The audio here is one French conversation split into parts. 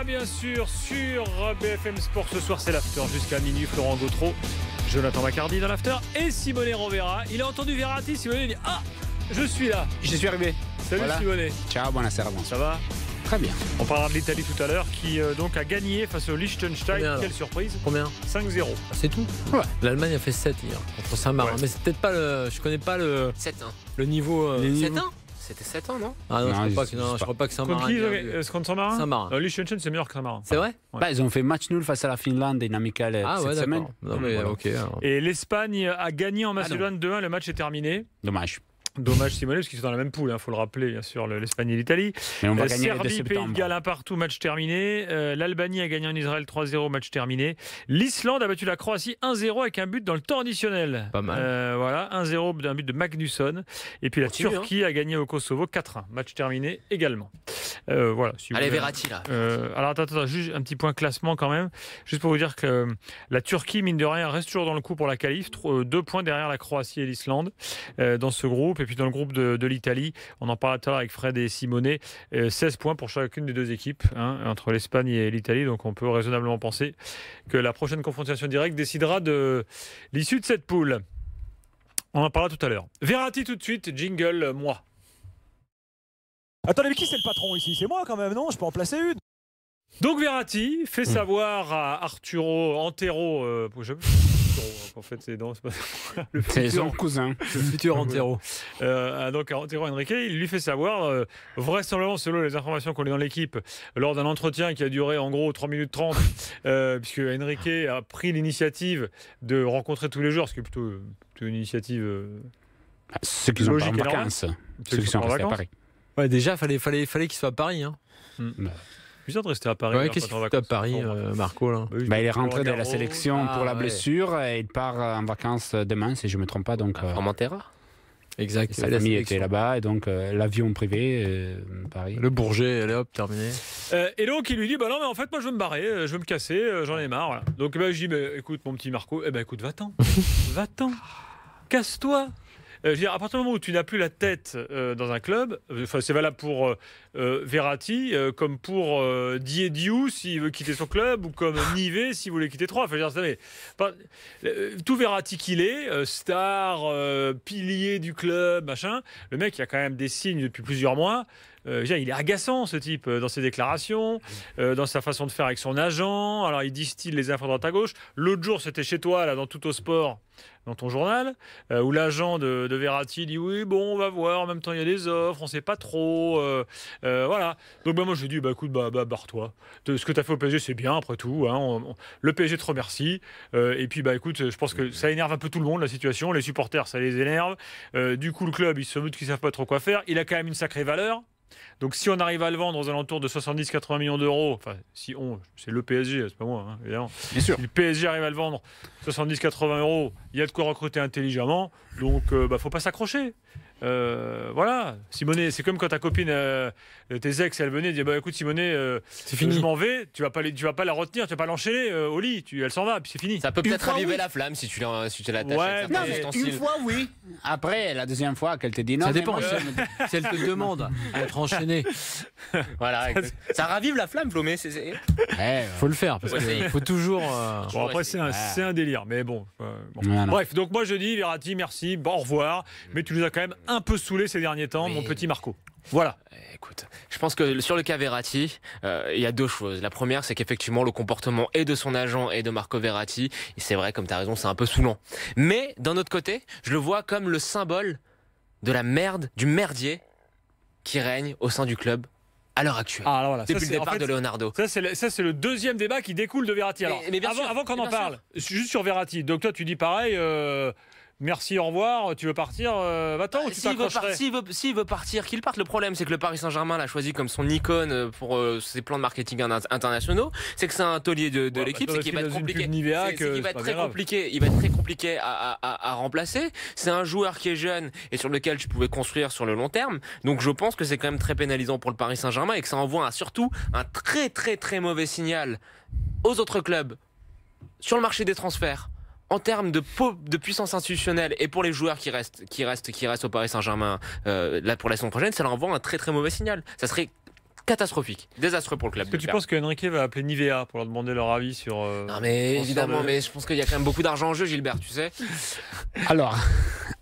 Rovera, bien sûr, sur BFM Sport. Ce soir, c'est l'after jusqu'à minuit. Florent Gautreau, Jonathan Maccardy dans l'after et Simone Rovera. Il a entendu Verratti. Simone, il dit ah, je suis là. Je suis arrivé. Salut voilà. Simone. Ciao, buonasera. Ça va? Très bien. On parlera de l'Italie tout à l'heure qui donc a gagné face au Liechtenstein. Combien, quelle surprise? Combien? 5-0. C'est tout. Ouais. L'Allemagne a fait 7 hier contre Saint-Marin. Ouais. Mais c'est peut-être pas le. Je connais pas le 7-1. niveau. 7-1 C'était 7-1, non? Ah non, Non, je crois pas que Contre Saint-Marin. qui? Contre Saint-Marin? Saint-Marin. Liechtenstein, c'est meilleur que Saint-Marin. C'est vrai? Ouais. Bah, ils ont fait match nul face à la Finlande et une amicale Ah ouais, cette semaine. d'accord. Non mais Voilà. ok. Alors. Et l'Espagne a gagné en Macédoine 2-1. Le match est terminé. Dommage. Dommage Simone, parce qu'ils sont dans la même poule, il faut le rappeler, bien sûr, l'Espagne et l'Italie. Mais on va gagner le 2 Serbie, Pays de septembre. Galles, 1 partout, match terminé. L'Albanie a gagné en Israël 3-0, match terminé. L'Islande a battu la Croatie 1-0 avec un but dans le temps additionnel. Pas mal. Voilà, 1-0 d'un but de Magnusson. Et puis la Continue, Turquie a gagné au Kosovo 4-1, match terminé également. Voilà. Si vous Allez, voulez- Verratti, là. alors attends, juste un petit point classement quand même. Juste pour vous dire que la Turquie, mine de rien, reste toujours dans le coup pour la qualif. 2 points derrière la Croatie et l'Islande dans ce groupe. Et puis dans le groupe de l'Italie, on en parlait tout à l'heure avec Fred et Simone, 16 points pour chacune des deux équipes, entre l'Espagne et l'Italie. Donc on peut raisonnablement penser que la prochaine confrontation directe décidera de l'issue de cette poule. On en parlera tout à l'heure. Verratti tout de suite, jingle, moi. Attendez, mais qui c'est le patron ici? C'est moi quand même, non? Je peux en placer une. Donc Verratti fait savoir à Arturo Antero, en fait c'est pas le C'est futur, son cousin. Le futur Antero. donc à Antero Henrique, il lui fait savoir, vraisemblablement selon les informations qu'on a dans l'équipe, lors d'un entretien qui a duré en gros 3 minutes 30, puisque Henrique a pris l'initiative de rencontrer tous les joueurs, ce qui est plutôt une initiative Ceux qui sont pas en logique et normale. vacances. Ceux qui sont en restés à vacances. Paris. Ouais, déjà fallait qu'il soit à Paris. Hein. bizarre de rester à Paris. Ouais, alors, qu'est-ce quand qu'il t'es en fait à vacances. Paris, Marco là? Bah oui, Bah, il est Roland rentré de la Garros. sélection pour la ouais. blessure et il part en vacances demain, si je ne me trompe pas. Donc, Formentera. Exact. sa La famille sélection. était là-bas et donc l'avion privé, Paris. Le Bourget, allez hop, terminé. Et donc il lui dit bah non mais en fait moi je veux me barrer, je veux me casser, j'en ai marre. Voilà. Donc bah, je dis mais écoute mon petit Marco, écoute va-t'en, va-t'en, casse-toi. Je veux dire, à partir du moment où tu n'as plus la tête dans un club, c'est valable pour Verratti, comme pour Diediou s'il veut quitter son club, ou comme Nivet s'il voulait quitter Troyes. Enfin, je veux dire, tout Verratti qu'il est, star, pilier du club, machin, le mec il a quand même des signes depuis plusieurs mois. Je veux dire, il est agaçant ce type dans ses déclarations, dans sa façon de faire avec son agent. Alors il distille les infos de droite à gauche. L'autre jour c'était chez toi là dans Tout au Sport, dans ton journal, où l'agent de Verratti dit oui bon on va voir, en même temps il y a des offres, on sait pas trop, voilà. Donc moi je lui dis écoute barre-toi. Ce que tu as fait au PSG c'est bien après tout, hein, le PSG te remercie, et puis écoute je pense que ça énerve un peu tout le monde la situation, les supporters ça les énerve, du coup le club ils se doutent qu'ils savent pas trop quoi faire, il a quand même une sacrée valeur. Donc si on arrive à le vendre aux alentours de 70-80 millions d'euros, enfin si c'est le PSG, c'est pas moi, hein, évidemment. Bien sûr. Si le PSG arrive à le vendre 70-80 euros, il y a de quoi recruter intelligemment, donc faut pas s'accrocher. Voilà, Simone, c'est comme quand ta copine, tes ex, elle venait et disait écoute Simone, C'est fini. je m'en vais, tu vas pas la retenir, tu vas pas l'enchaîner au lit, elle s'en va, puis c'est fini. Ça peut Une peut-être fois, raviver oui. la flamme si tu l'attaches Ouais, avec Non, certains mais ustensiles. une fois, oui. Après, la deuxième fois qu'elle te dit non. Ça mais dépend. moi, Si elle te demande à être enchaîné, Voilà, ça ravive la flamme, Flo, mais Ouais, faut le faire parce Ouais, qu'il faut toujours. Bon, après, c'est un délire, mais bon. Voilà. Bref, donc moi je dis, Verratti, merci, au revoir, mais tu nous as quand même un peu saoulé ces derniers temps, Oui. mon petit Marco. Voilà. Écoute, je pense que sur le cas Verratti, il y a deux choses. La première, c'est qu'effectivement, le comportement et de son agent et de Marco Verratti, et c'est vrai, comme tu as raison, c'est un peu saoulant. Mais d'un autre côté, je le vois comme le symbole de la merde, du merdier qui règne au sein du club à l'heure actuelle. Ah, alors voilà, depuis ça, le c'est- en départ fait, de Leonardo. Ça, c'est le deuxième débat qui découle de Verratti. Alors, Mais bien sûr, avant qu'on en mais bien parle, juste sur Verratti, donc toi tu dis pareil, merci, au revoir, tu veux partir, va-t'en ou tu t'accrocherais? S'il veut partir, qu'il parte. Le problème, c'est que le Paris Saint-Germain l'a choisi comme son icône pour ses plans de marketing internationaux. C'est que c'est un taulier de l'équipe, c'est qu'il va être compliqué. Il va être très compliqué. Il va être très compliqué à remplacer. C'est un joueur qui est jeune et sur lequel tu pouvais construire sur le long terme. Donc je pense que c'est quand même très pénalisant pour le Paris Saint-Germain et que ça envoie surtout un très très très mauvais signal aux autres clubs sur le marché des transferts. En termes de puissance institutionnelle et pour les joueurs qui restent au Paris Saint-Germain là pour la saison prochaine, ça leur envoie un très très mauvais signal. Ça serait catastrophique, désastreux pour le club. Est-ce que tu penses qu'Enrique va appeler Nivea pour leur demander leur avis sur... Non mais évidemment, mais je pense qu'il y a quand même beaucoup d'argent en jeu, Gilbert, tu sais. Alors,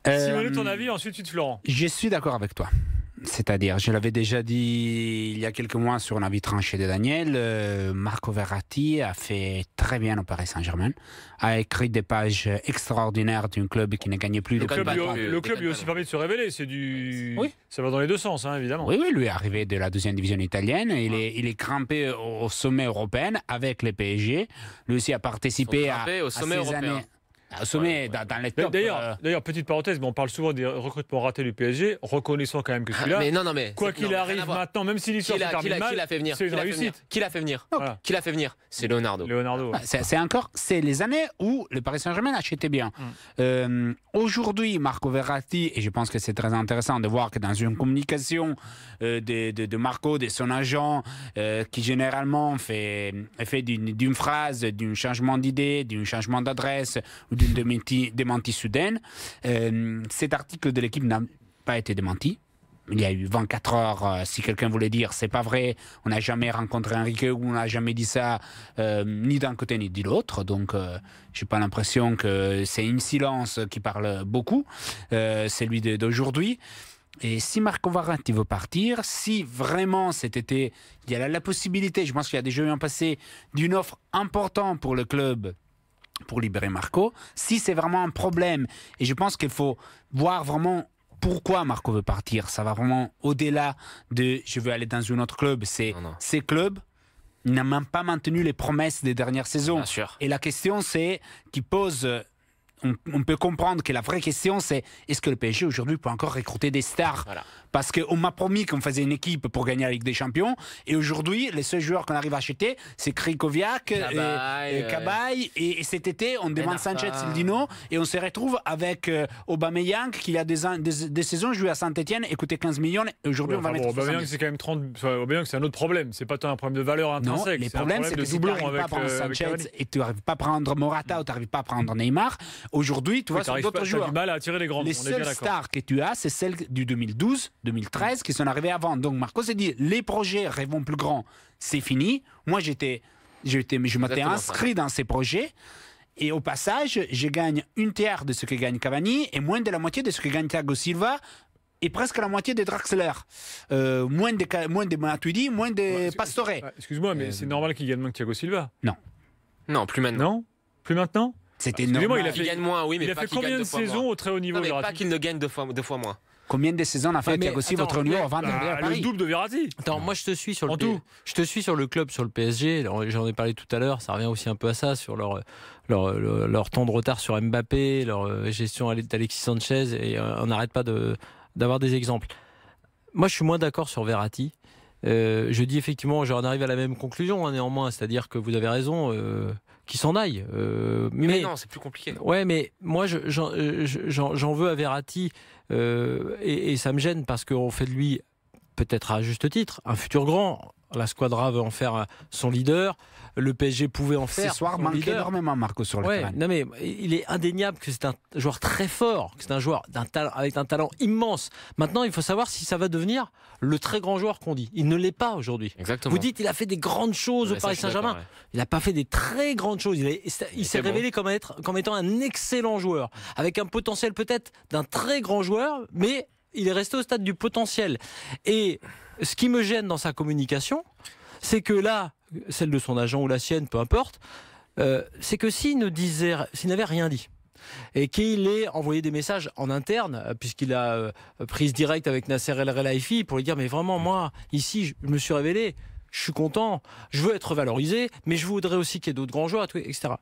Simone, ton avis, ensuite Florent. Je suis d'accord avec toi. C'est-à-dire, je l'avais déjà dit il y a quelques mois sur un avis tranché de Daniel, Marco Verratti a fait très bien au Paris Saint-Germain, a écrit des pages extraordinaires d'un club qui ne gagnait plus le club lui a aussi permis de se révéler. Oui. Ça va dans les deux sens, hein, évidemment. Oui, lui est arrivé de la deuxième division italienne. Il est grimpé au sommet européen avec les PSG. Lui aussi a participé au sommet européen. Au sommet, dans les tops. D'ailleurs, petite parenthèse, mais on parle souvent des recrutements ratés du PSG, reconnaissant quand même que celui-là, quoi qu'il arrive maintenant, même si l'histoire se termine mal, c'est une réussite. Qui l'a fait venir Qui l'a fait venir? C'est Leonardo. C'est les années où le Paris Saint-Germain achetait bien. Aujourd'hui, Marco Verratti, et je pense que c'est très intéressant de voir que dans une communication de Marco, de son agent, qui généralement fait d'une phrase, d'un changement d'idée, d'un changement d'adresse, d'une démentie soudaine. Cet article de l'équipe n'a pas été démenti. Il y a eu 24 heures, si quelqu'un voulait dire c'est pas vrai, on n'a jamais rencontré Enrique ou on n'a jamais dit ça, ni d'un côté ni de l'autre. Donc, j'ai pas l'impression que c'est un silence qui parle beaucoup, celui d'aujourd'hui. Et si Marco Verratti veut partir, si vraiment cet été, il y a la possibilité, je pense qu'il y a déjà eu un passé, d'une offre importante pour le club, pour libérer Marco, si c'est vraiment un problème, et je pense qu'il faut voir vraiment pourquoi Marco veut partir, ça va vraiment au-delà de je veux aller dans un autre club, c'est ces clubs n'ont même pas maintenu les promesses des dernières saisons. Bien sûr. Et la question c'est, qui pose, on peut comprendre que la vraie question c'est, est-ce que le PSG aujourd'hui peut encore recruter des stars? Parce qu'on m'a promis qu'on faisait une équipe pour gagner la Ligue des Champions. Et aujourd'hui, les seuls joueurs qu'on arrive à acheter, c'est Krikoviak, Cabaye. Et cet été, on demande Sanchez Sildino. Et on se retrouve avec Aubameyang, qui a des saisons joué à Saint-Etienne et coûté 15 millions. Et aujourd'hui, on va mettre Aubameyang, c'est quand même 30. Aubameyang, c'est un autre problème. C'est pas tant un problème de valeur intrinsèque. Non, le problème, c'est que si tu n'arrives pas à prendre Sanchez et tu n'arrives pas à prendre Morata ou tu n'arrives pas à prendre Neymar, aujourd'hui, tu vois, sur d'autres joueurs. Tu as du mal à attirer les grands. Les seules stars que tu as, c'est celles du 2012. 2013 qui sont arrivés avant. Donc Marco s'est dit les projets rêvons plus grands, c'est fini. Moi je m'étais inscrit dans ces projets et au passage je gagne un tiers de ce que gagne Cavani et moins de la moitié de ce que gagne Thiago Silva et presque la moitié de Draxler, moins de Matuidi, moins de Pastore. Excuse-moi, mais c'est normal qu'il gagne moins que Thiago Silva? Non, plus maintenant. Non, plus maintenant. C'était normal. Il gagne moins, oui, mais il a fait combien de saisons au très haut niveau? Mais pas qu'il ne gagne deux fois moins. Combien de saisons a fait Thiago Silva votre niveau avant le double de Verratti? Attends, moi je te suis sur le club, sur le PSG. J'en ai parlé tout à l'heure. Ça revient aussi un peu à ça, sur leur temps de retard sur Mbappé, leur gestion d'Alexis Sanchez, et on n'arrête pas d'avoir des exemples. Moi je suis moins d'accord sur Verratti. Je dis effectivement, j'en arrive à la même conclusion néanmoins, c'est-à-dire que vous avez raison, qu'il s'en aille. Mais non, c'est plus compliqué. Ouais, mais moi j'en veux à Verratti, et ça me gêne parce qu'on fait de lui, peut-être à juste titre, un futur grand. La Squadra veut en faire son leader. Le PSG pouvait en faire. Ce soir manque énormément Marco sur le terrain. Non mais il est indéniable que c'est un joueur très fort, que c'est un joueur avec un talent immense. Maintenant, il faut savoir si ça va devenir le très grand joueur qu'on dit. Il ne l'est pas aujourd'hui. Exactement. Vous dites qu'il a fait des grandes choses au Paris Saint-Germain. Il n'a pas fait des très grandes choses. Il s'est révélé comme étant un excellent joueur, avec un potentiel peut-être d'un très grand joueur, mais il est resté au stade du potentiel. Et ce qui me gêne dans sa communication, c'est que là, celle de son agent ou la sienne, peu importe, c'est que s'il n'avait rien dit et qu'il ait envoyé des messages en interne, puisqu'il a prise directe avec Nasser El Khelaifi pour lui dire mais vraiment moi ici je me suis révélé, je suis content, je veux être valorisé, mais je voudrais aussi qu'il y ait d'autres grands joueurs, etc.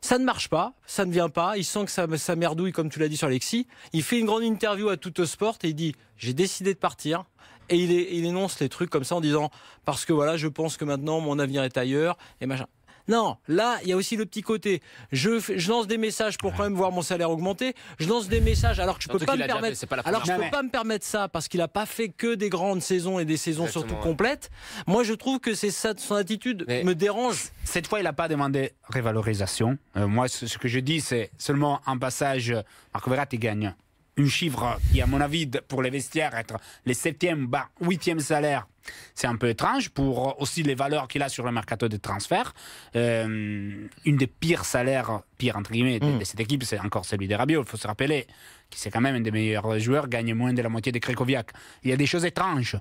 Ça ne marche pas, ça ne vient pas, il sent que ça merdouille comme tu l'as dit sur Alexis, il fait une grande interview à Tutto Sport et il dit j'ai décidé de partir. Et il énonce les trucs comme ça en disant parce que voilà, je pense que maintenant mon avenir est ailleurs et machin. Non, là, il y a aussi le petit côté. Je lance des messages pour quand même voir mon salaire augmenter. Je lance des messages alors que je peux pas me permettre. Peux pas me permettre ça parce qu'il a pas fait que des grandes saisons et des saisons surtout complètes. Moi, je trouve que c'est ça, son attitude me dérange. Cette fois, il n'a pas demandé révalorisation. Moi, ce que je dis, c'est seulement un passage. Marco Verratti gagne un chiffre qui, à mon avis, pour les vestiaires, être les 7e, 8e salaires, c'est un peu étrange pour aussi les valeurs qu'il a sur le mercato de transfert. Une des pires salaires, pire entre guillemets, de cette équipe, c'est encore celui de Rabiot. Il faut se rappeler que c'est quand même un des meilleurs joueurs, gagne moins de la moitié de Krychowiak. Il y a des choses étranges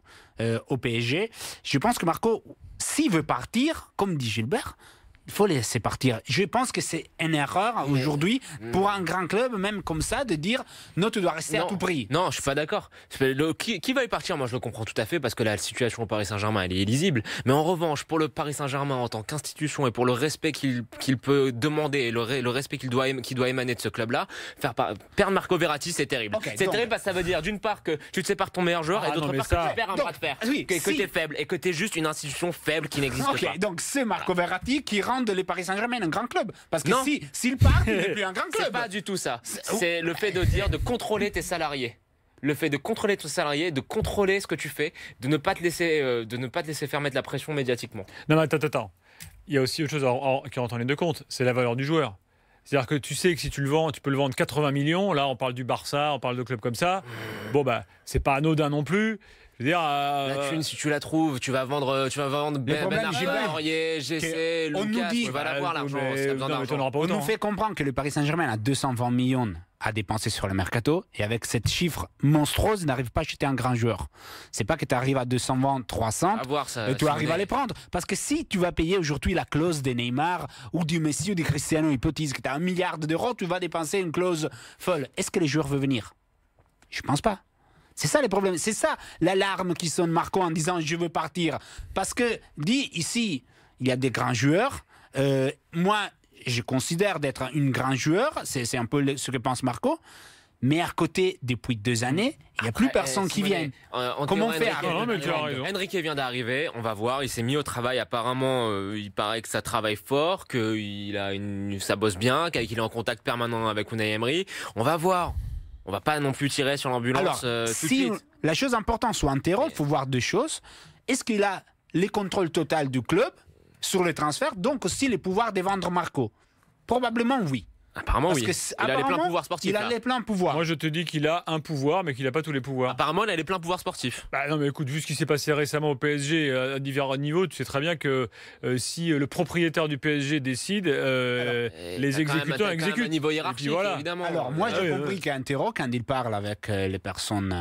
au PSG. Je pense que Marco, s'il veut partir, comme dit Gilbert, il faut les laisser partir. Je pense que c'est une erreur aujourd'hui pour un grand club, même comme ça, de dire non, tu dois rester à tout prix. Non, je suis pas d'accord. Qui va y partir? Moi, je le comprends tout à fait parce que la situation au Paris Saint-Germain, elle est illisible. Mais en revanche, pour le Paris Saint-Germain en tant qu'institution et pour le respect qu'il peut demander et le respect qu'il doit émaner de ce club-là, perdre Marco Verratti, c'est terrible. C'est terrible parce que ça veut dire d'une part que tu te sépares de ton meilleur joueur et d'autre part que tu perds un bras de fer. Que t'es faible et que t'es juste une institution faible qui n'existe pas. Donc c'est Marco Verratti qui rend les Paris Saint-Germain un grand club. Parce que s'il part, il n'est plus un grand club. C'est pas du tout ça. C'est le fait de dire de contrôler tes salariés. Le fait de contrôler tes salariés, de contrôler ce que tu fais, de ne pas te laisser faire mettre la pression médiatiquement. Non, mais attends. Il y a aussi autre chose qui rentre en ligne de compte, c'est la valeur du joueur. C'est-à-dire que tu sais que si tu le vends, tu peux le vendre 80 millions. Là, on parle du Barça, on parle de clubs comme ça. Bon, c'est pas anodin non plus. Je veux dire, la thune, si tu la trouves, tu vas vendre Ben Arfa, Aurier, GC, Lucas, tu vas l'avoir l'argent. On nous fait comprendre que le Paris Saint-Germain a 220 millions à dépenser sur le mercato et avec cette chiffre monstrueuse, n'arrive pas à acheter un grand joueur. C'est pas que tu arrives à 220, 300, tu arrives à les prendre. Parce que si tu vas payer aujourd'hui la clause de Neymar ou du Messi ou du Cristiano, hypothèse que tu as 1 milliard d'euros, tu vas dépenser une clause folle. Est-ce que les joueurs veulent venir? Je pense pas. C'est ça les problèmes, c'est ça l'alarme qui sonne Marco en disant je veux partir. Parce que dit ici, il y a des grands joueurs. Moi, je considère d'être un grand joueur, c'est un peu ce que pense Marco. Mais à côté, depuis 2 années, il n'y a plus personne qui vient. Comment faire? Enrique vient d'arriver, on va voir, il s'est mis au travail apparemment, il paraît que ça travaille fort, ça bosse bien, qu'il est en contact permanent avec Unai Emery. On va voir. On va pas non plus tirer sur l'ambulance tout de suite. La chose importante sur Antero, il faut voir 2 choses. Est-ce qu'il a les contrôles total du club sur les transferts, donc aussi les pouvoirs de vendre Marco? Probablement oui. Apparemment oui. Il a les pleins pouvoirs sportifs. Il a les pleins pouvoirs. Moi je te dis qu'il a un pouvoir, mais qu'il n'a pas tous les pouvoirs. Apparemment il a les pleins pouvoirs sportifs. Non mais écoute, vu ce qui s'est passé récemment au PSG à divers niveaux, tu sais très bien que si le propriétaire du PSG décide, les exécutants exécutent. Un niveau hiérarchique, évidemment. Alors moi j'ai compris qu'Antero, quand il parle avec les personnes,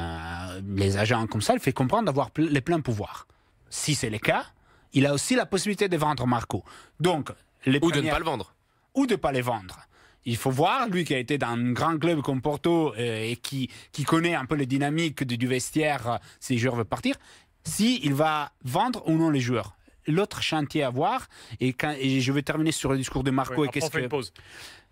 les agents comme ça, il fait comprendre d'avoir les pleins pouvoirs. Si c'est le cas, il a aussi la possibilité de vendre Marco. Donc, de ne pas le vendre. Ou de ne pas les vendre. Il faut voir, lui qui a été dans un grand club comme Porto et qui connaît un peu les dynamiques du vestiaire si les joueurs veulent partir, s'il va vendre ou non les joueurs. L'autre chantier à voir, et je vais terminer sur le discours de Marco,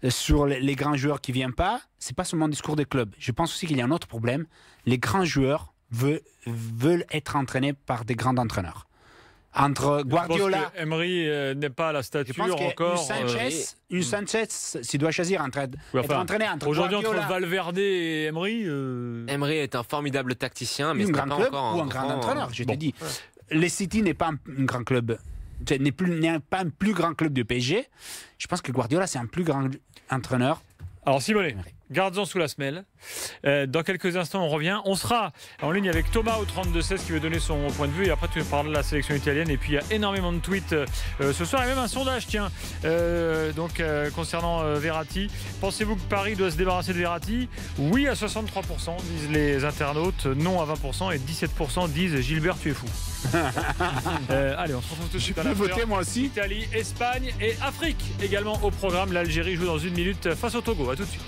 sur les grands joueurs qui ne viennent pas, ce n'est pas seulement le discours des clubs. Je pense aussi qu'il y a un autre problème. Les grands joueurs veulent être entraînés par des grands entraîneurs. Entre Guardiola, Emery n'est pas à la stature encore. Une Sanchez, s'il doit choisir entre être entraîné entre aujourd'hui entre Valverde et Emery. Emery est un formidable tacticien, mais un grand club ou un grand entraîneur. Je te dis, le City n'est pas un grand club, n'est pas un plus grand club du PSG. Je pense que Guardiola c'est un plus grand entraîneur. Alors Simonet, garde-en sous la semelle. Dans quelques instants, on revient. On sera en ligne avec Thomas au 32-16 qui veut donner son point de vue. Et après, tu parles de la sélection italienne. Et puis, il y a énormément de tweets ce soir. Et même un sondage, tiens, concernant Verratti. Pensez-vous que Paris doit se débarrasser de Verratti? Oui à 63%, disent les internautes. Non à 20%. Et 17% disent Gilbert, tu es fou. Allez, on se retrouve tout de suite à la voter moi aussi. Italie, Espagne et Afrique également au programme. L'Algérie joue dans 1 minute face au Togo. À tout de suite.